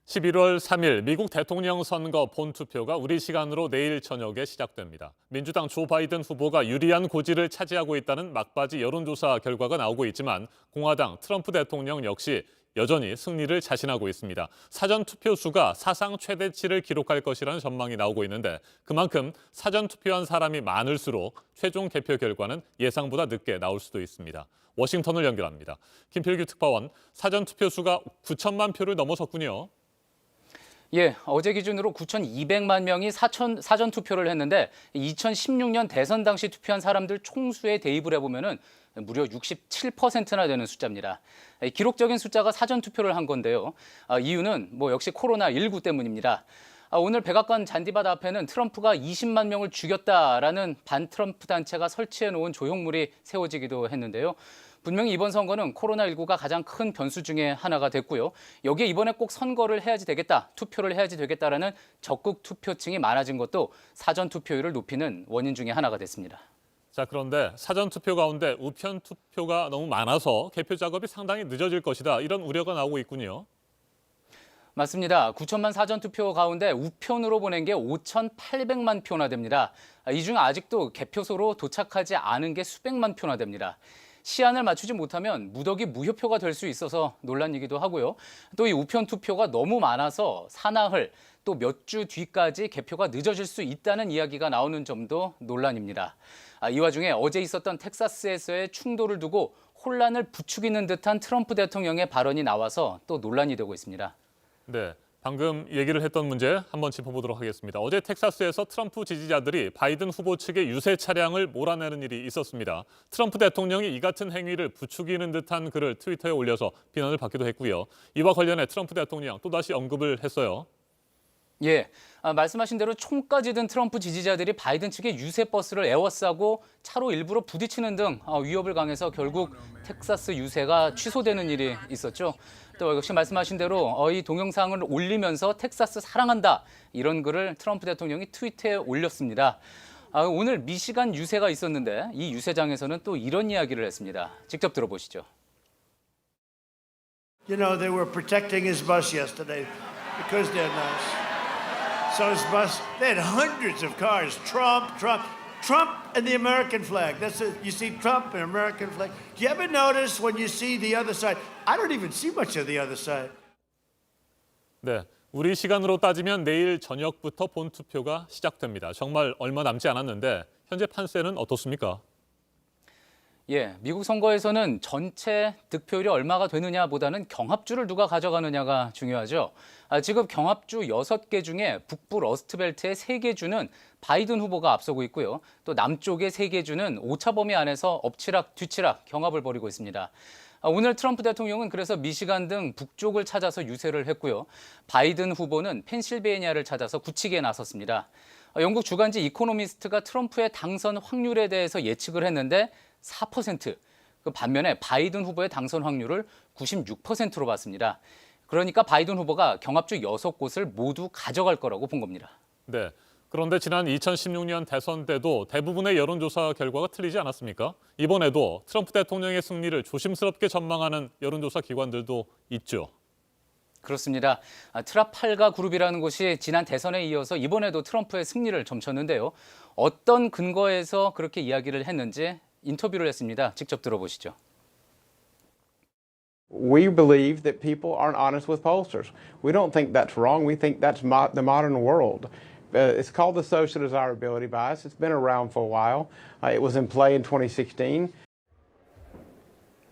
11월 3일 미국 대통령 선거 본투표가 우리 시간으로 내일 저녁에 시작됩니다. 민주당 조 바이든 후보가 유리한 고지를 차지하고 있다는 막바지 여론조사 결과가 나오고 있지만 공화당 트럼프 대통령 역시 여전히 승리를 자신하고 있습니다. 사전투표 수가 사상 최대치를 기록할 것이라는 전망이 나오고 있는데 그만큼 사전투표한 사람이 많을수록 최종 개표 결과는 예상보다 늦게 나올 수도 있습니다. 워싱턴을 연결합니다. 김필규 특파원, 사전투표 수가 9천만 표를 넘어섰군요. 예, 어제 기준으로 9,200만 명이 사전 투표를 했는데 2016년 대선 당시 투표한 사람들 총수에 대입을 해보면은 무려 67%나 되는 숫자입니다. 기록적인 숫자가 사전 투표를 한 건데요. 이유는 역시 코로나19 때문입니다. 오늘 백악관 잔디밭 앞에는 트럼프가 20만 명을 죽였다라는 반트럼프 단체가 설치해 놓은 조형물이 세워지기도 했는데요. 분명히 이번 선거는 코로나19가 가장 큰 변수 중에 하나가 됐고요. 여기에 이번에 꼭 선거를 해야지 되겠다, 투표를 해야지 되겠다라는 적극 투표층이 많아진 것도 사전 투표율을 높이는 원인 중에 하나가 됐습니다. 자, 그런데 사전투표 가운데 우편 투표가 너무 많아서 개표 작업이 상당히 늦어질 것이다. 이런 우려가 나오고 있군요. 맞습니다. 9천만 사전투표 가운데 우편으로 보낸 게 5,800만 표나 됩니다. 이 중 아직도 개표소로 도착하지 않은 게 수백만 표나 됩니다. 시한을 맞추지 못하면 무더기 무효표가 될 수 있어서 논란이기도 하고요. 또 이 우편 투표가 너무 많아서 사나흘 또 몇 주 뒤까지 개표가 늦어질 수 있다는 이야기가 나오는 점도 논란입니다. 이 와중에 어제 있었던 텍사스에서의 충돌을 두고 혼란을 부추기는 듯한 트럼프 대통령의 발언이 나와서 또 논란이 되고 있습니다. 네, 방금 얘기를 했던 문제 한번 짚어보도록 하겠습니다. 어제 텍사스에서 트럼프 지지자들이 바이든 후보 측의 유세 차량을 몰아내는 일이 있었습니다. 트럼프 대통령이 이 같은 행위를 부추기는 듯한 글을 트위터에 올려서 비난을 받기도 했고요. 이와 관련해 트럼프 대통령 또다시 언급을 했어요. 예, 말씀하신 대로 총까지 든 트럼프 지지자들이 바이든 측의 유세 버스를 에워싸고 차로 일부러 부딪히는 등 위협을 가해서 결국 텍사스 유세가 취소되는 일이 있었죠. 또 역시 말씀하신 대로 이 동영상을 올리면서 텍사스 사랑한다 이런 글을 트럼프 대통령이 트위터에 올렸습니다. 오늘 미시간 유세가 있었는데 이 유세장에서는 또 이런 이야기를 했습니다. 직접 들어보시죠. You know, they were protecting his bus yesterday because they're nice. So his bus, they had hundreds of cars. Trump, and the American flag. That's it. You see Trump and American flag. Do you ever notice when you see the other side? I don't even see much of the other side. 네, 우리 시간으로 따지면 내일 저녁부터 본투표가 시작됩니다. 정말 얼마 남지 않았는데 현재 판세는 어떻습니까? 예, 미국 선거에서는 전체 득표율이 얼마가 되느냐보다는 경합주를 누가 가져가느냐가 중요하죠. 지금 경합주 6개 중에 북부 러스트벨트의 3개 주는 바이든 후보가 앞서고 있고요. 또 남쪽의 3개 주는 오차 범위 안에서 엎치락 뒤치락 경합을 벌이고 있습니다. 오늘 트럼프 대통령은 그래서 미시간 등 북쪽을 찾아서 유세를 했고요. 바이든 후보는 펜실베이니아를 찾아서 굳히기에 나섰습니다. 영국 주간지 이코노미스트가 트럼프의 당선 확률에 대해서 예측을 했는데 4%, 그 반면에 바이든 후보의 당선 확률을 96%로 봤습니다. 그러니까 바이든 후보가 경합주 6곳을 모두 가져갈 거라고 본 겁니다. 네, 그런데 지난 2016년 대선 때도 대부분의 여론조사 결과가 틀리지 않았습니까? 이번에도 트럼프 대통령의 승리를 조심스럽게 전망하는 여론조사 기관들도 있죠. 그렇습니다. 트라팔가 그룹이라는 곳이 지난 대선에 이어서 이번에도 트럼프의 승리를 점쳤는데요. 어떤 근거에서 그렇게 이야기를 했는지 인터뷰를 했습니다. 직접 들어보시죠. We believe that people aren't honest with pollsters. We don't think that's wrong. We think that's the modern world. It's called the social desirability bias. It's been around for a while. It was in play in 2016.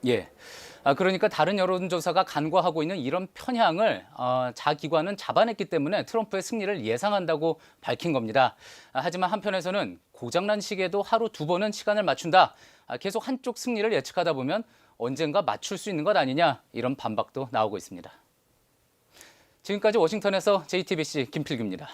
예. 그러니까 다른 여론조사가 간과하고 있는 이런 편향을 자기관은 잡아냈기 때문에 트럼프의 승리를 예상한다고 밝힌 겁니다. 하지만 한편에서는 고장난 시계도 하루 2번은 시간을 맞춘다. 계속 한쪽 승리를 예측하다 보면 언젠가 맞출 수 있는 것 아니냐 이런 반박도 나오고 있습니다. 지금까지 워싱턴에서 JTBC 김필규입니다.